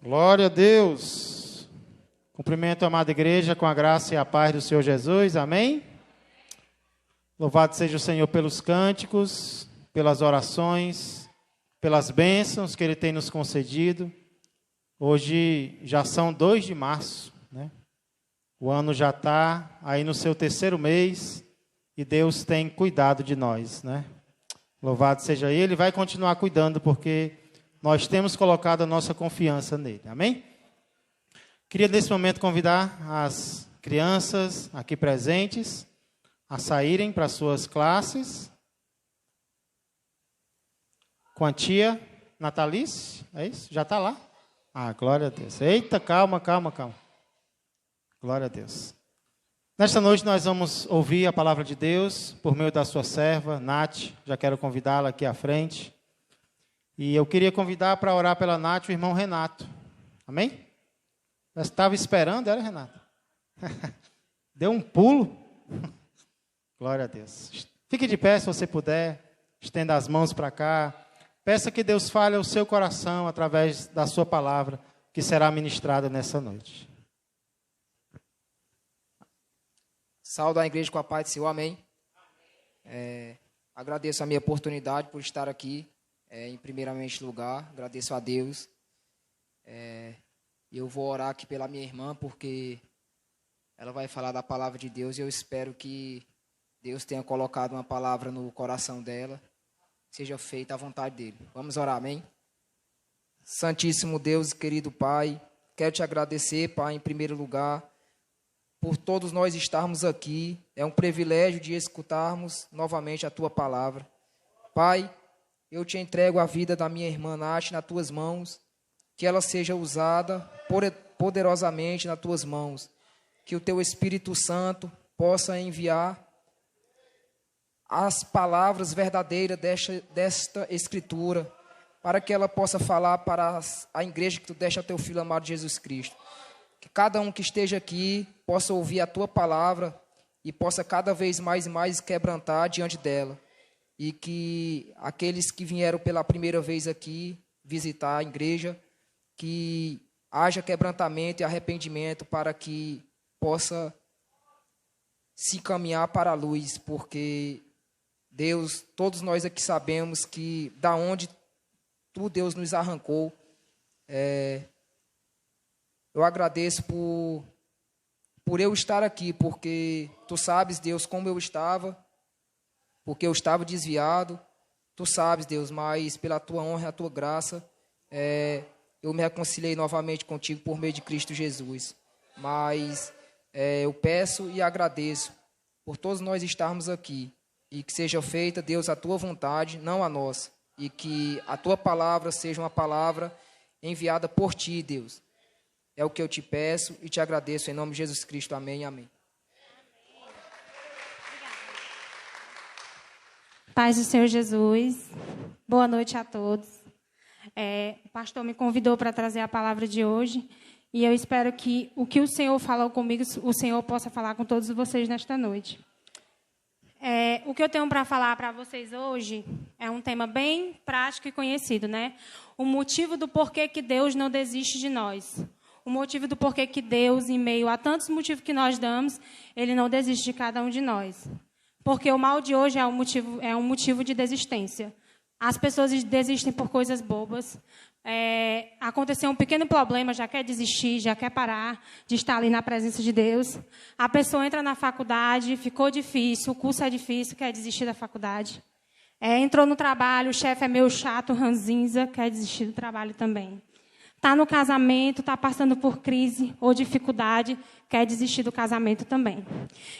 Glória a Deus. Cumprimento a amada igreja com a graça e a paz do Senhor Jesus. Amém? Louvado seja o Senhor pelos cânticos, pelas orações, pelas bênçãos que Ele tem nos concedido. Hoje já são 2 de março, né? O ano já está aí no seu 3º mês e Deus tem cuidado de nós, né? Louvado seja Ele, vai continuar cuidando porque nós temos colocado a nossa confiança nele. Amém? Queria nesse momento convidar as crianças aqui presentes a saírem para suas classes. Com a tia Natalice, é isso? Já está lá? Ah, glória a Deus. Eita, calma. Glória a Deus. Nesta noite nós vamos ouvir a palavra de Deus por meio da sua serva, Nath. Já quero convidá-la aqui à frente. E eu queria convidar para orar pela Nath o irmão Renato. Amém? Eu estava esperando, era, Renato? Deu um pulo. Glória a Deus. Fique de pé se você puder. Estenda as mãos para cá. Peça que Deus fale ao seu coração através da sua palavra que será ministrada nessa noite. Saúdo a igreja com a paz do Senhor, amém. Agradeço a minha oportunidade por estar aqui, em primeiramente lugar. Agradeço a Deus. Eu vou orar aqui pela minha irmã, porque ela vai falar da palavra de Deus e eu espero que Deus tenha colocado uma palavra no coração dela, seja feita a vontade dele. Vamos orar, amém? Santíssimo Deus, querido Pai, quero te agradecer, Pai, em primeiro lugar, por todos nós estarmos aqui. É um privilégio de escutarmos novamente a Tua palavra. Pai, eu te entrego a vida da minha irmã Nath nas Tuas mãos, que ela seja usada poderosamente nas Tuas mãos, que o Teu Espírito Santo possa enviar as palavras verdadeiras desta Escritura, para que ela possa falar para a igreja que Tu deste a Teu Filho amado Jesus Cristo. Que cada um que esteja aqui possa ouvir a Tua palavra e possa cada vez mais e mais quebrantar diante dela. E que aqueles que vieram pela primeira vez aqui visitar a igreja, que haja quebrantamento e arrependimento para que possa se encaminhar para a luz, porque Deus, todos nós aqui sabemos que da onde Tu, Deus, nos arrancou. Eu agradeço por eu estar aqui, porque Tu sabes, Deus, como eu estava, porque eu estava desviado. Tu sabes, Deus, mas pela Tua honra e a Tua graça, eu me reconciliei novamente contigo por meio de Cristo Jesus. Mas eu peço e agradeço por todos nós estarmos aqui, e que seja feita, Deus, a Tua vontade, não a nossa, e que a Tua palavra seja uma palavra enviada por Ti, Deus. É o que eu te peço e te agradeço em nome de Jesus Cristo. Amém e amém. Paz do Senhor Jesus. Boa noite a todos. O pastor me convidou para trazer a palavra de hoje e eu espero que o que o Senhor falou comigo, o Senhor possa falar com todos vocês nesta noite. O que eu tenho para falar para vocês hoje é um tema bem prático e conhecido, né? O motivo do porquê que Deus não desiste de nós. O motivo do porquê que Deus, em meio a tantos motivos que nós damos, Ele não desiste de cada um de nós. Porque o mal de hoje é um motivo de desistência. As pessoas desistem por coisas bobas. Aconteceu um pequeno problema, já quer desistir, já quer parar de estar ali na presença de Deus. A pessoa entra na faculdade, ficou difícil, o curso é difícil, quer desistir da faculdade. Entrou no trabalho, o chefe é meio chato, ranzinza, quer desistir do trabalho também. Está no casamento, está passando por crise ou dificuldade, quer desistir do casamento também.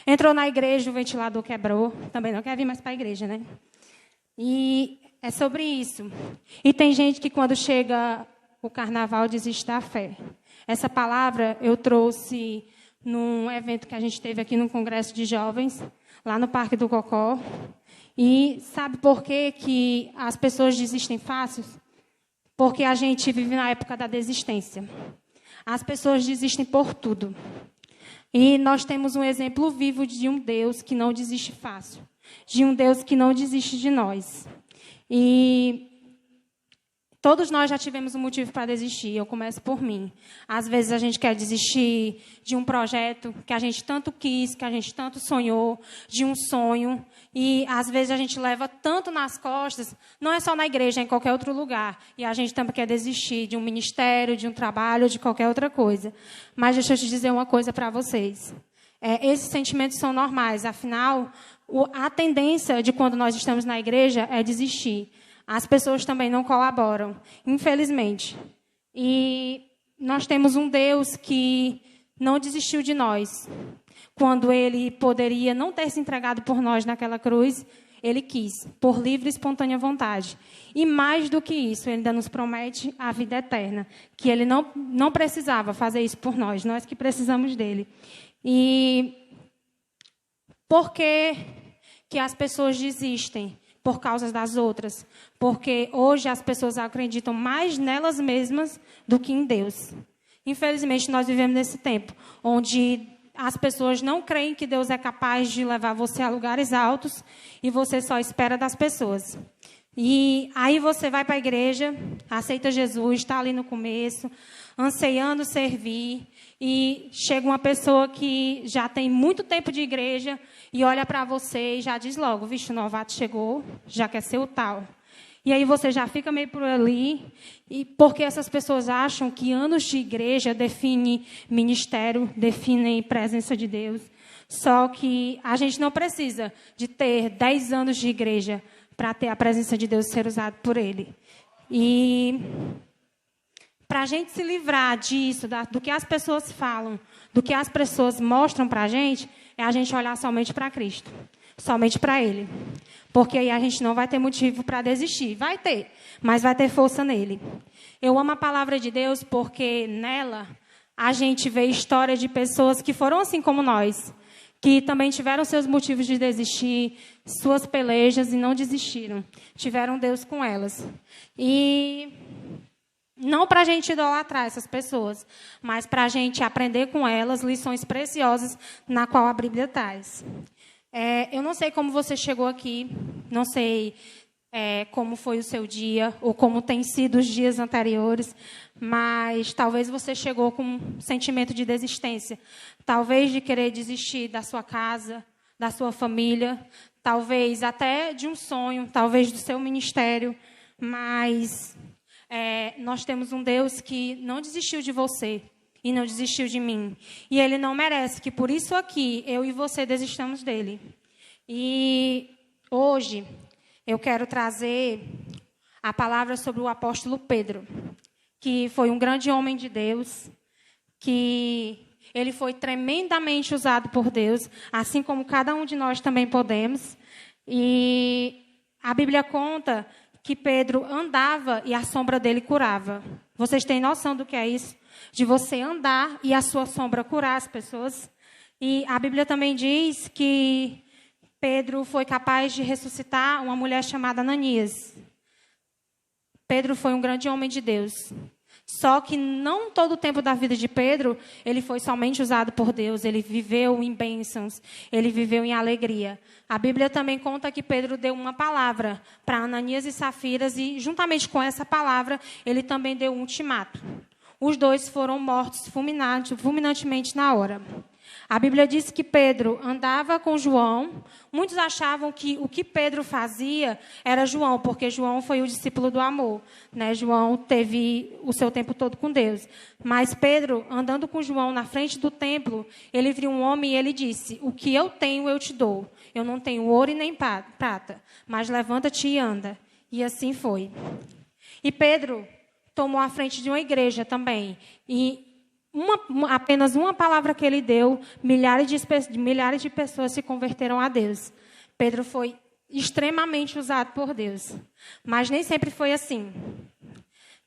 Entrou na igreja, o ventilador quebrou, também não quer vir mais para a igreja, né? E é sobre isso. E tem gente que, quando chega o carnaval, desiste da fé. Essa palavra eu trouxe num evento que a gente teve aqui no Congresso de Jovens, lá no Parque do Cocó. E sabe por que as pessoas desistem fácil? Porque a gente vive na época da desistência. As pessoas desistem por tudo. E nós temos um exemplo vivo de um Deus que não desiste fácil. De um Deus que não desiste de nós. E Todos nós já tivemos um motivo para desistir. Eu começo por mim. Às vezes a gente quer desistir de um projeto que a gente tanto quis, que a gente tanto sonhou, de um sonho. E às vezes a gente leva tanto nas costas, não é só na igreja, é em qualquer outro lugar. E a gente também quer desistir de um ministério, de um trabalho, de qualquer outra coisa. Mas deixa eu te dizer uma coisa para vocês. Esses sentimentos são normais. Afinal, a tendência de quando nós estamos na igreja é desistir. As pessoas também não colaboram, infelizmente. E nós temos um Deus que não desistiu de nós. Quando Ele poderia não ter se entregado por nós naquela cruz, Ele quis, por livre e espontânea vontade. E mais do que isso, Ele ainda nos promete a vida eterna, que Ele não precisava fazer isso por nós, nós que precisamos dEle. E por que as pessoas desistem? Por causa das outras. Porque hoje as pessoas acreditam mais nelas mesmas do que em Deus. Infelizmente, nós vivemos nesse tempo onde as pessoas não creem que Deus é capaz de levar você a lugares altos e você só espera das pessoas. E aí você vai para a igreja, aceita Jesus, está ali no começo, anseiando servir, e chega uma pessoa que já tem muito tempo de igreja e olha para você e já diz logo, vixe, o novato chegou, já quer ser o tal. E aí você já fica meio por ali, e porque essas pessoas acham que anos de igreja definem ministério, definem presença de Deus. Só que a gente não precisa de ter 10 anos de igreja para ter a presença de Deus ser usado por Ele. E para a gente se livrar disso, do que as pessoas falam, do que as pessoas mostram para a gente, é a gente olhar somente para Cristo, somente para Ele. Porque aí a gente não vai ter motivo para desistir. Vai ter, mas vai ter força nele. Eu amo a palavra de Deus porque nela a gente vê história de pessoas que foram assim como nós, que também tiveram seus motivos de desistir, suas pelejas e não desistiram. Tiveram Deus com elas. E não para a gente idolatrar essas pessoas, mas para a gente aprender com elas lições preciosas na qual a Bíblia traz. Eu não sei como você chegou aqui, não sei como foi o seu dia, ou como tem sido os dias anteriores, mas talvez você chegou com um sentimento de desistência, talvez de querer desistir da sua casa, da sua família, talvez até de um sonho, talvez do seu ministério, mas nós temos um Deus que não desistiu de você e não desistiu de mim. E Ele não merece que por isso aqui, eu e você desistamos dEle. E hoje eu quero trazer a palavra sobre o apóstolo Pedro, que foi um grande homem de Deus, que ele foi tremendamente usado por Deus, assim como cada um de nós também podemos. E a Bíblia conta que Pedro andava e a sombra dele curava. Vocês têm noção do que é isso? De você andar e a sua sombra curar as pessoas. E a Bíblia também diz que Pedro foi capaz de ressuscitar uma mulher chamada Ananias. Pedro foi um grande homem de Deus. Só que não todo o tempo da vida de Pedro, ele foi somente usado por Deus. Ele viveu em bênçãos, ele viveu em alegria. A Bíblia também conta que Pedro deu uma palavra para Ananias e Safiras e, juntamente com essa palavra, ele também deu um ultimato. Os dois foram mortos fulminantemente na hora. A Bíblia diz que Pedro andava com João. Muitos achavam que o que Pedro fazia era João, porque João foi o discípulo do amor, né? João teve o seu tempo todo com Deus. Mas Pedro, andando com João na frente do templo, ele viu um homem e ele disse, o que eu tenho eu te dou. Eu não tenho ouro e nem prata, mas levanta-te e anda. E assim foi. E Pedro tomou a frente de uma igreja também. E apenas uma palavra que ele deu, milhares de pessoas se converteram a Deus. Pedro foi extremamente usado por Deus. Mas nem sempre foi assim.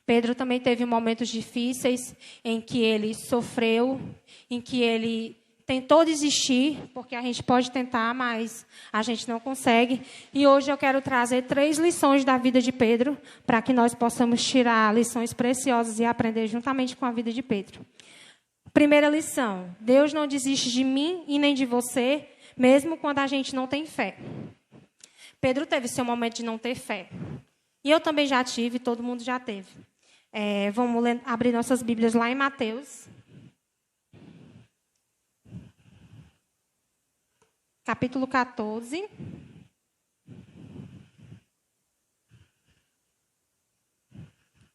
Pedro também teve momentos difíceis em que ele sofreu, em que ele tentou desistir, porque a gente pode tentar, mas a gente não consegue. E hoje eu quero trazer 3 lições da vida de Pedro, para que nós possamos tirar lições preciosas e aprender juntamente com a vida de Pedro. Primeira lição, Deus não desiste de mim e nem de você, mesmo quando a gente não tem fé. Pedro teve seu momento de não ter fé. E eu também já tive, todo mundo já teve. Vamos abrir nossas Bíblias lá em Mateus. Capítulo 14.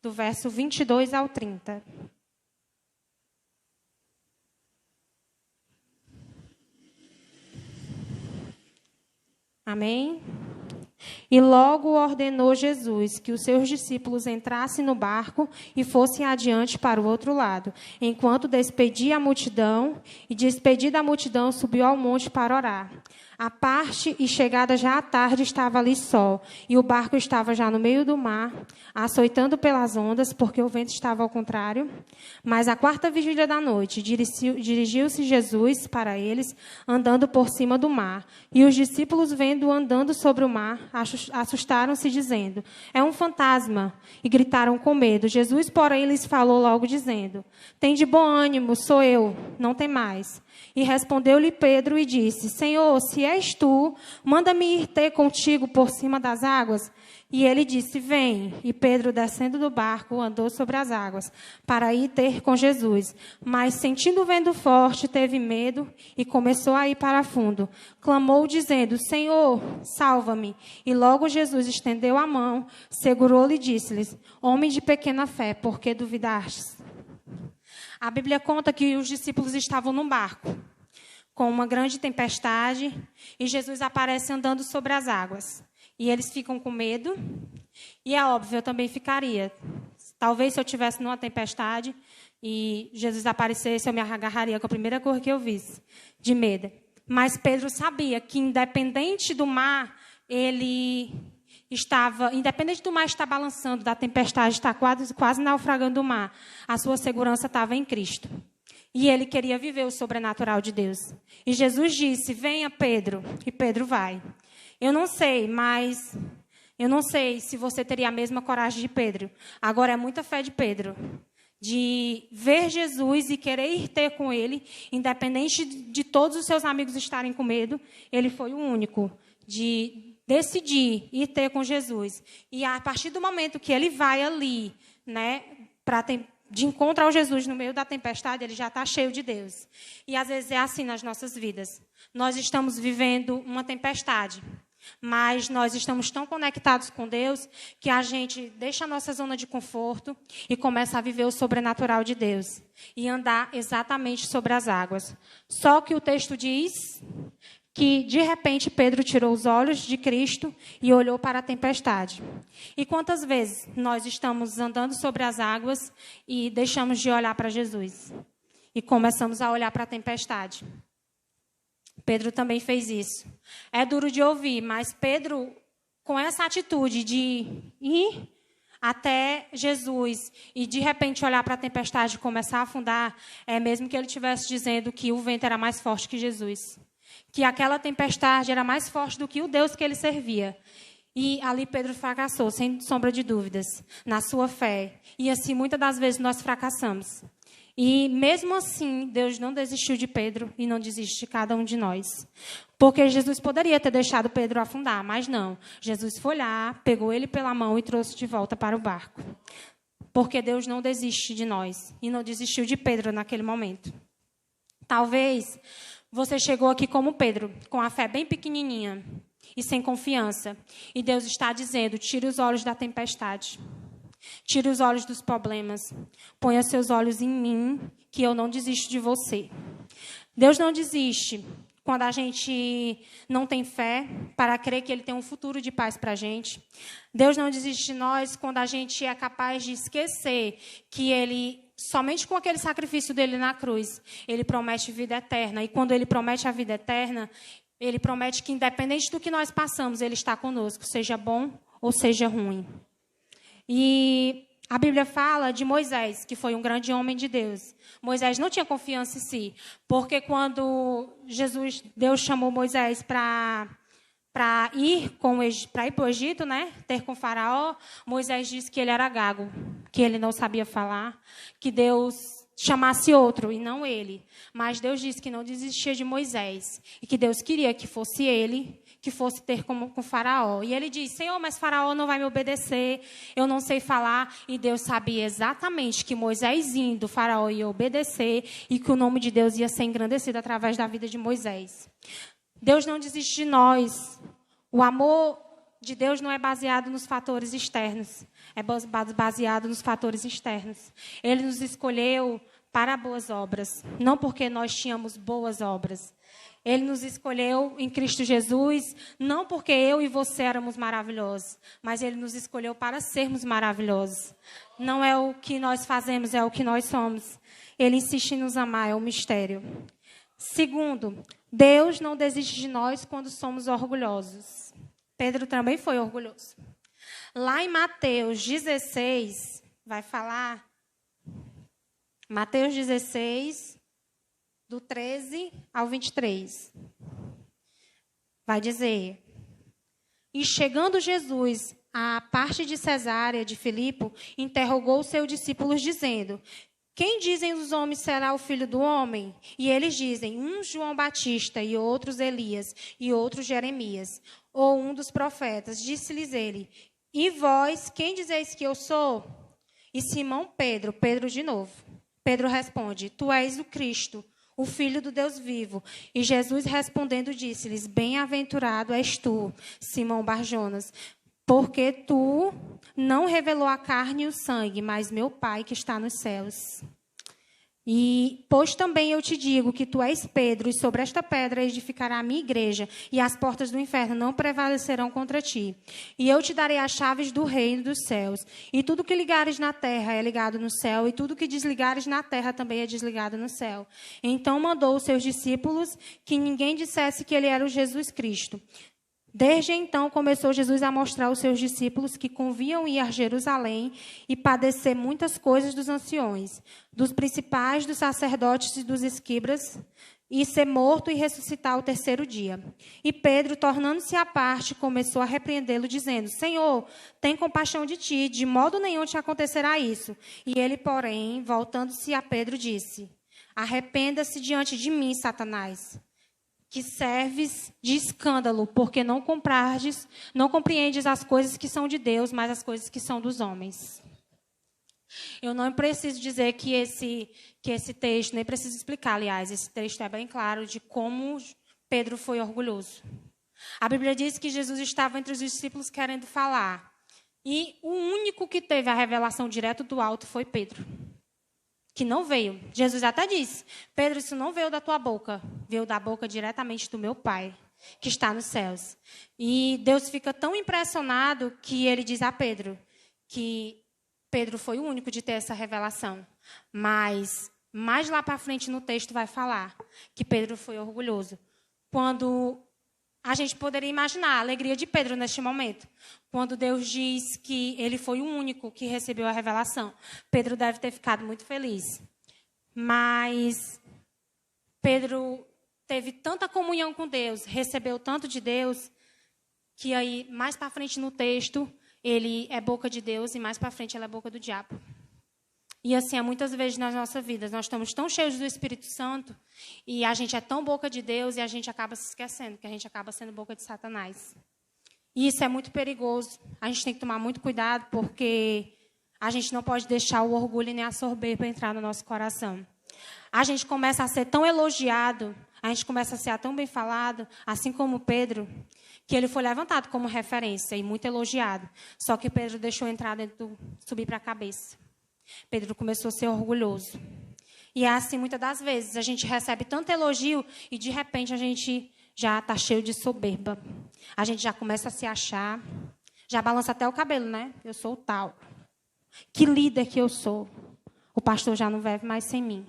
Do verso 22 ao 30. Amém? E logo ordenou Jesus que os seus discípulos entrassem no barco e fossem adiante para o outro lado, enquanto despedia a multidão, e despedida a multidão, subiu ao monte para orar. À parte e chegada já à tarde, estava ali só, e o barco estava já no meio do mar, açoitando pelas ondas, porque o vento estava ao contrário. Mas à quarta vigília da noite, dirigiu-se Jesus para eles, andando por cima do mar. E os discípulos, vendo-o andando sobre o mar, assustaram-se, dizendo: é um fantasma, e gritaram com medo. Jesus, porém, lhes falou logo, dizendo: tende bom ânimo, sou eu, não temais. E respondeu-lhe Pedro e disse: Senhor, se és tu, manda-me ir ter contigo por cima das águas. E ele disse: vem. E Pedro, descendo do barco, andou sobre as águas, para ir ter com Jesus. Mas, sentindo o vento forte, teve medo e começou a ir para fundo. Clamou, dizendo: Senhor, salva-me. E logo Jesus estendeu a mão, segurou-lhe e disse-lhes: homem de pequena fé, por que duvidastes? A Bíblia conta que os discípulos estavam num barco, com uma grande tempestade, e Jesus aparece andando sobre as águas. E eles ficam com medo, e é óbvio, eu também ficaria. Talvez se eu estivesse numa tempestade e Jesus aparecesse, eu me agarraria com a primeira coisa que eu visse, de medo. Mas Pedro sabia que, independente do mar, independente do mar estar balançando, da tempestade estar quase naufragando o mar, a sua segurança estava em Cristo. E ele queria viver o sobrenatural de Deus. E Jesus disse: venha, Pedro. E Pedro vai. Eu não sei se você teria a mesma coragem de Pedro. Agora é muita fé de Pedro, de ver Jesus e querer ir ter com ele, independente de todos os seus amigos estarem com medo. Ele foi o único de decidir ir ter com Jesus. E a partir do momento que ele vai ali, né, de encontro ao Jesus no meio da tempestade, ele já está cheio de Deus. E às vezes é assim nas nossas vidas. Nós estamos vivendo uma tempestade, mas nós estamos tão conectados com Deus que a gente deixa a nossa zona de conforto e começa a viver o sobrenatural de Deus e andar exatamente sobre as águas. Só que o texto diz que, de repente, Pedro tirou os olhos de Cristo e olhou para a tempestade. E quantas vezes nós estamos andando sobre as águas e deixamos de olhar para Jesus? E começamos a olhar para a tempestade. Pedro também fez isso. É duro de ouvir, mas Pedro, com essa atitude de ir até Jesus e, de repente, olhar para a tempestade e começar a afundar, é mesmo que ele estivesse dizendo que o vento era mais forte que Jesus. Que aquela tempestade era mais forte do que o Deus que ele servia. E ali Pedro fracassou, sem sombra de dúvidas, na sua fé. E assim, muitas das vezes nós fracassamos. E mesmo assim, Deus não desistiu de Pedro e não desiste de cada um de nós. Porque Jesus poderia ter deixado Pedro afundar, mas não. Jesus foi lá, pegou ele pela mão e trouxe de volta para o barco. Porque Deus não desiste de nós e não desistiu de Pedro naquele momento. Talvez você chegou aqui como Pedro, com a fé bem pequenininha e sem confiança. E Deus está dizendo: tire os olhos da tempestade. Tire os olhos dos problemas. Ponha seus olhos em mim, que eu não desisto de você. Deus não desiste quando a gente não tem fé para crer que Ele tem um futuro de paz para a gente. Deus não desiste de nós quando a gente é capaz de esquecer que Ele, somente com aquele sacrifício dele na cruz, Ele promete vida eterna. E quando Ele promete a vida eterna, Ele promete que, independente do que nós passamos, Ele está conosco, seja bom ou seja ruim. E a Bíblia fala de Moisés, que foi um grande homem de Deus. Moisés não tinha confiança em si, porque quando Deus chamou Moisés para ir para o Egito, né, ter com Faraó, Moisés disse que ele era gago, que ele não sabia falar, que Deus chamasse outro e não ele. Mas Deus disse que não desistia de Moisés e que Deus queria que fosse ele, que fosse ter como com Faraó. E ele disse: Senhor, mas Faraó não vai me obedecer, eu não sei falar. E Deus sabia exatamente que Moisés indo, Faraó ia obedecer e que o nome de Deus ia ser engrandecido através da vida de Moisés. Deus não desiste de nós. O amor de Deus não é baseado nos fatores externos, é baseado nos fatores internos. Ele nos escolheu para boas obras, não porque nós tínhamos boas obras. Ele nos escolheu em Cristo Jesus, não porque eu e você éramos maravilhosos, mas Ele nos escolheu para sermos maravilhosos. Não é o que nós fazemos, é o que nós somos. Ele insiste em nos amar, é um mistério. Segundo, Deus não desiste de nós quando somos orgulhosos. Pedro também foi orgulhoso. Lá em Mateus 16, vai falar, Mateus 16, do 13 ao 23. Vai dizer: E chegando Jesus à parte de Cesareia de Filipe, interrogou os seus discípulos, dizendo: Quem dizem os homens será o filho do homem? E eles dizem: uns João Batista, e outros Elias, e outros Jeremias, ou um dos profetas. Disse-lhes ele: E vós, quem dizeis que eu sou? E Simão Pedro de novo. Pedro responde: Tu és o Cristo, o Filho do Deus vivo. E Jesus respondendo disse-lhes: Bem-aventurado és tu, Simão Barjonas, porque tu não revelou a carne e o sangue, mas meu Pai que está nos céus. E, pois também eu te digo que tu és Pedro, e sobre esta pedra edificará a minha igreja, e as portas do inferno não prevalecerão contra ti. E eu te darei as chaves do reino dos céus. E tudo que ligares na terra é ligado no céu, e tudo que desligares na terra também é desligado no céu. Então mandou os seus discípulos que ninguém dissesse que ele era o Jesus Cristo. Desde então começou Jesus a mostrar aos seus discípulos que convinham ir a Jerusalém e padecer muitas coisas dos anciões, dos principais, dos sacerdotes e dos escribas, e ser morto e ressuscitar ao terceiro dia. E Pedro, tornando-se à parte, começou a repreendê-lo, dizendo: Senhor, tem compaixão de ti, de modo nenhum te acontecerá isso. E ele, porém, voltando-se a Pedro, disse: Arrependa-se diante de mim, Satanás, que serves de escândalo, porque não compreendes as coisas que são de Deus, mas as coisas que são dos homens. Eu não preciso dizer que esse texto, nem preciso explicar, aliás, esse texto é bem claro de como Pedro foi orgulhoso. A Bíblia diz que Jesus estava entre os discípulos querendo falar, e o único que teve a revelação direto do alto foi Pedro, que não veio. Jesus até disse: Pedro, isso não veio da tua boca, veio da boca diretamente do meu Pai, que está nos céus. E Deus fica tão impressionado que ele diz a Pedro que Pedro foi o único de ter essa revelação. Mas mais lá para frente no texto vai falar que Pedro foi orgulhoso. Quando a gente poderia imaginar a alegria de Pedro neste momento, quando Deus diz que ele foi o único que recebeu a revelação. Pedro deve ter ficado muito feliz. Mas Pedro teve tanta comunhão com Deus, recebeu tanto de Deus, que aí, mais para frente no texto, ele é boca de Deus e mais para frente ele é boca do diabo. E assim, é muitas vezes nas nossas vidas, nós estamos tão cheios do Espírito Santo e a gente é tão boca de Deus e a gente acaba se esquecendo, que a gente acaba sendo boca de Satanás. E isso é muito perigoso. A gente tem que tomar muito cuidado, porque a gente não pode deixar o orgulho nem a soberba entrar no nosso coração. A gente começa a ser tão elogiado, a gente começa a ser tão bem falado, assim como Pedro, que ele foi levantado como referência e muito elogiado. Só que Pedro deixou entrar dentro, subir para a cabeça. Pedro começou a ser orgulhoso. E é assim, muitas das vezes, a gente recebe tanto elogio e, de repente, a gente já está cheio de soberba. A gente já começa a se achar, já balança até o cabelo, né? Eu sou o tal. Que líder que eu sou. O pastor já não vive mais sem mim.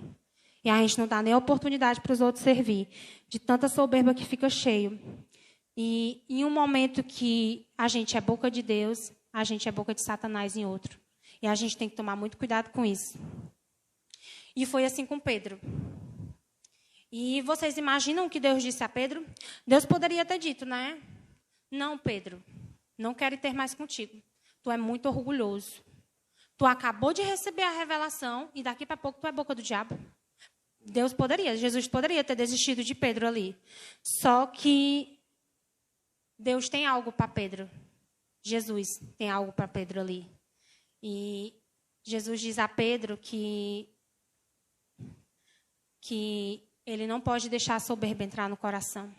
E a gente não dá nem a oportunidade para os outros servir. De tanta soberba que fica cheio. E em um momento que a gente é boca de Deus, a gente é boca de Satanás em outro. E a gente tem que tomar muito cuidado com isso. E foi assim com Pedro. E vocês imaginam o que Deus disse a Pedro? Deus poderia ter dito, né? Não, Pedro, não quero ter mais contigo. Tu é muito orgulhoso. Tu acabou de receber a revelação e daqui para pouco tu é boca do diabo. Jesus poderia ter desistido de Pedro ali. Só que Deus tem algo para Pedro. Jesus tem algo para Pedro ali. E Jesus diz a Pedro que ele não pode deixar a soberba entrar no coração.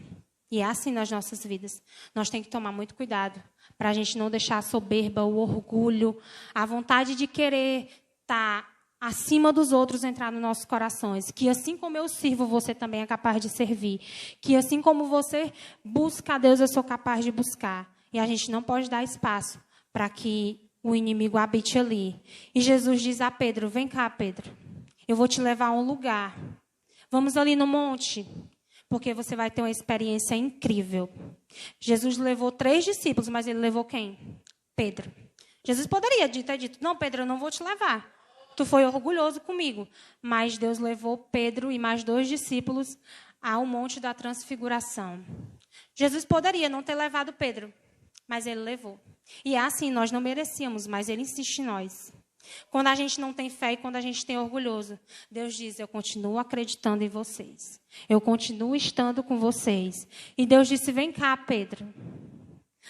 E é assim nas nossas vidas. Nós temos que tomar muito cuidado para a gente não deixar a soberba, o orgulho, a vontade de querer estar acima dos outros entrar nos nossos corações. Que assim como eu sirvo, você também é capaz de servir. Que assim como você busca a Deus, eu sou capaz de buscar. E a gente não pode dar espaço para que o inimigo habite ali. E Jesus diz a Pedro, vem cá, Pedro. Eu vou te levar a um lugar. Vamos ali no monte, porque você vai ter uma experiência incrível. Jesus levou 3 discípulos, mas ele levou quem? Pedro. Jesus poderia ter dito, não, Pedro, eu não vou te levar. Tu foi orgulhoso comigo. Mas Deus levou Pedro e mais 2 discípulos ao Monte da Transfiguração. Jesus poderia não ter levado Pedro, mas ele levou. E é assim, nós não merecíamos, mas ele insiste em nós. Quando a gente não tem fé e quando a gente tem orgulhoso, Deus diz, eu continuo acreditando em vocês. Eu continuo estando com vocês. E Deus disse, vem cá, Pedro.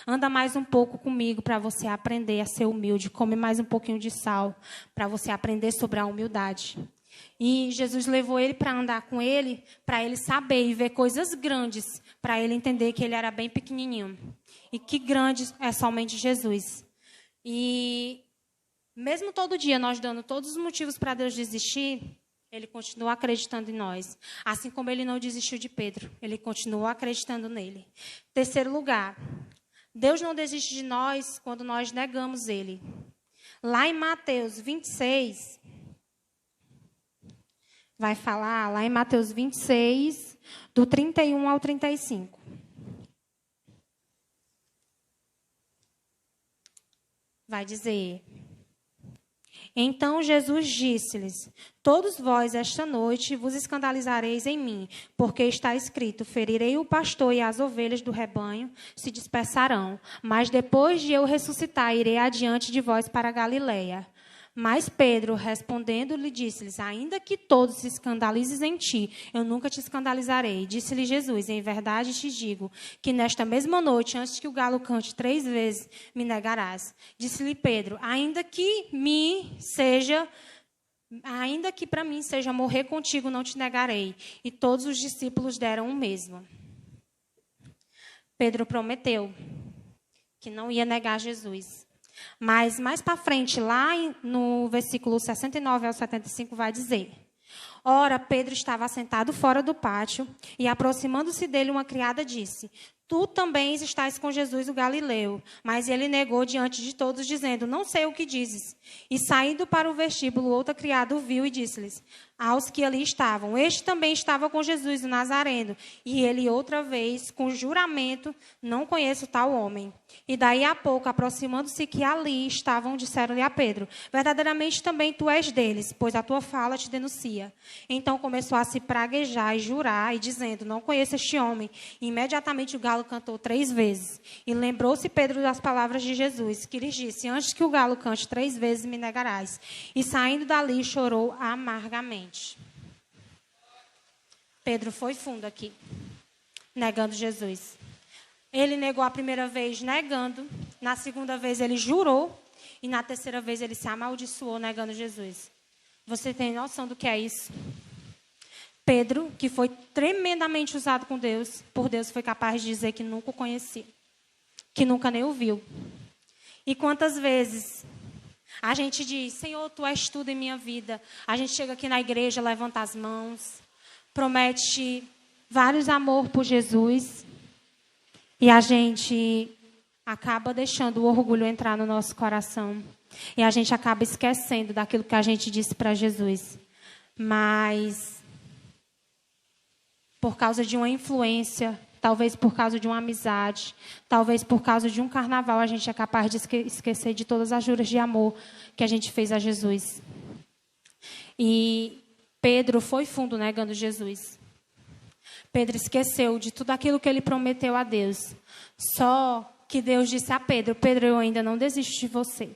Anda mais um pouco comigo para você aprender a ser humilde. Come mais um pouquinho de sal para você aprender sobre a humildade. E Jesus levou ele para andar com ele, para ele saber e ver coisas grandes, para ele entender que ele era bem pequenininho. E que grande é somente Jesus. E mesmo todo dia nós dando todos os motivos para Deus desistir, ele continua acreditando em nós. Assim como ele não desistiu de Pedro, ele continua acreditando nele. Terceiro lugar, Deus não desiste de nós quando nós negamos ele. Lá em Mateus 26, vai falar, lá em Mateus 26, do 31 ao 35. Vai dizer... Então Jesus disse-lhes, todos vós esta noite vos escandalizareis em mim, porque está escrito, ferirei o pastor e as ovelhas do rebanho se dispersarão. Mas depois de eu ressuscitar, irei adiante de vós para a Galileia. Mas Pedro, respondendo, lhe disse-lhes, ainda que todos se escandalizem em ti, eu nunca te escandalizarei. Disse-lhe Jesus, em verdade te digo, que nesta mesma noite, antes que o galo cante 3 vezes, me negarás. Disse-lhe Pedro, ainda que para mim seja morrer contigo, não te negarei. E todos os discípulos deram o mesmo. Pedro prometeu que não ia negar Jesus. Mas mais para frente, lá no versículo 69 ao 75, vai dizer, ora, Pedro estava sentado fora do pátio e, aproximando-se dele, uma criada disse, tu também estás com Jesus o Galileu. Mas ele negou diante de todos, dizendo, não sei o que dizes. E saindo para o vestíbulo, outra criada o viu e disse-lhes, aos que ali estavam, este também estava com Jesus o Nazareno. E ele outra vez, com juramento, não conheço tal homem. E daí a pouco, aproximando-se que ali estavam, disseram-lhe a Pedro, verdadeiramente também tu és deles, pois a tua fala te denuncia. Então começou a se praguejar e jurar, e dizendo, não conheço este homem. E imediatamente o galo cantou 3 vezes. E lembrou-se Pedro das palavras de Jesus, que lhes disse, antes que o galo cante 3 vezes, me negarás. E saindo dali, chorou amargamente. Pedro foi fundo aqui, negando Jesus. Ele negou a primeira vez negando, na segunda vez ele jurou, e na terceira vez ele se amaldiçoou negando Jesus. Você tem noção do que é isso? Pedro, que foi tremendamente usado por Deus, foi capaz de dizer que nunca o conhecia, que nunca nem o viu. E quantas vezes a gente diz, Senhor, tu és tudo em minha vida. A gente chega aqui na igreja, levanta as mãos, promete vários amor por Jesus, e a gente acaba deixando o orgulho entrar no nosso coração. E a gente acaba esquecendo daquilo que a gente disse para Jesus. Mas, por causa de uma influência, talvez por causa de uma amizade, talvez por causa de um carnaval, a gente é capaz de esquecer de todas as juras de amor que a gente fez a Jesus. E Pedro foi fundo negando Jesus. Pedro esqueceu de tudo aquilo que ele prometeu a Deus. Só que Deus disse a Pedro, Pedro, eu ainda não desisto de você.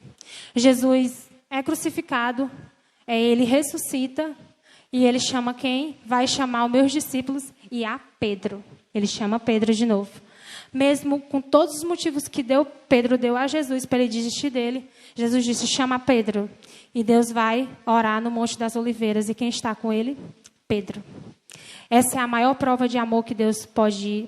Jesus é crucificado, ele ressuscita e ele chama quem? Vai chamar os meus discípulos e a Pedro. Ele chama Pedro de novo. Mesmo com todos os motivos que Pedro deu a Jesus para ele desistir dele, Jesus disse, chama Pedro. E Deus vai orar no Monte das Oliveiras. E quem está com ele? Pedro. Essa é a maior prova de amor que Deus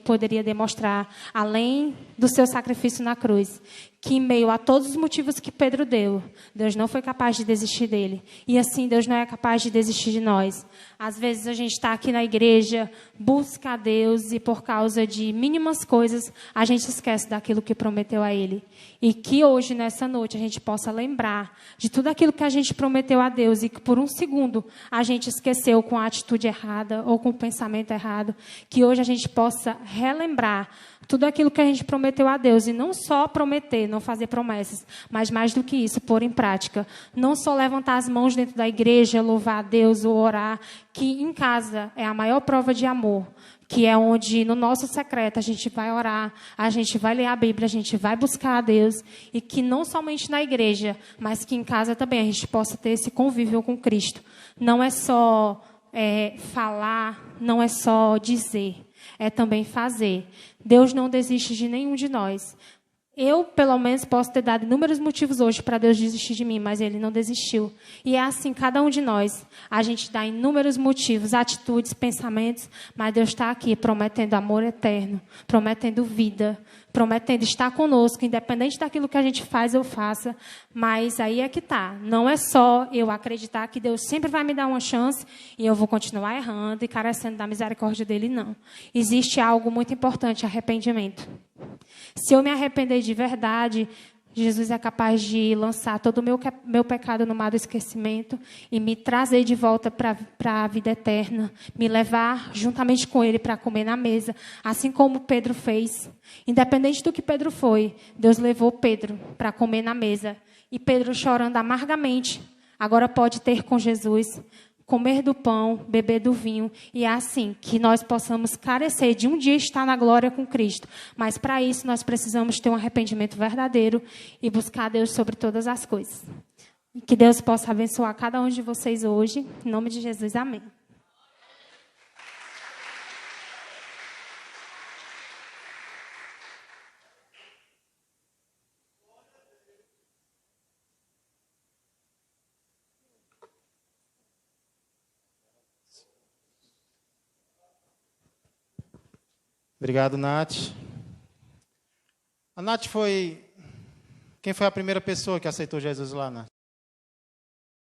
poderia demonstrar, além do seu sacrifício na cruz. Que em meio a todos os motivos que Pedro deu, Deus não foi capaz de desistir dele. E assim, Deus não é capaz de desistir de nós. Às vezes a gente está aqui na igreja, busca a Deus e por causa de mínimas coisas, a gente esquece daquilo que prometeu a Ele. E que hoje, nessa noite, a gente possa lembrar de tudo aquilo que a gente prometeu a Deus e que por um segundo a gente esqueceu com a atitude errada ou com o pensamento errado. Que hoje a gente possa relembrar tudo aquilo que a gente prometeu a Deus. E não só prometer, não fazer promessas, mas mais do que isso, pôr em prática. Não só levantar as mãos dentro da igreja, louvar a Deus ou orar, que em casa é a maior prova de amor. Que é onde, no nosso secreto, a gente vai orar, a gente vai ler a Bíblia, a gente vai buscar a Deus. E que não somente na igreja, mas que em casa também a gente possa ter esse convívio com Cristo. Não é só falar, não é só dizer, é também fazer. Deus não desiste de nenhum de nós. Eu, pelo menos, posso ter dado inúmeros motivos hoje para Deus desistir de mim, mas Ele não desistiu. E é assim, cada um de nós, a gente dá inúmeros motivos, atitudes, pensamentos, mas Deus está aqui prometendo amor eterno, prometendo vida, prometendo estar conosco, independente daquilo que a gente faz ou faça. Mas aí é que está. Não é só eu acreditar que Deus sempre vai me dar uma chance e eu vou continuar errando e carecendo da misericórdia dEle, não. Existe algo muito importante, arrependimento. Se eu me arrepender de verdade, Jesus é capaz de lançar todo o meu pecado no mar do esquecimento e me trazer de volta para a vida eterna, me levar juntamente com Ele para comer na mesa, assim como Pedro fez. Independente do que Pedro foi, Deus levou Pedro para comer na mesa. E Pedro, chorando amargamente, agora pode ter com Jesus, comer do pão, beber do vinho, e é assim que nós possamos carecer de um dia estar na glória com Cristo. Mas para isso nós precisamos ter um arrependimento verdadeiro e buscar a Deus sobre todas as coisas. Que Deus possa abençoar cada um de vocês hoje, em nome de Jesus, amém. Obrigado, Nath. A Nath foi... Quem foi a primeira pessoa que aceitou Jesus lá, Nath?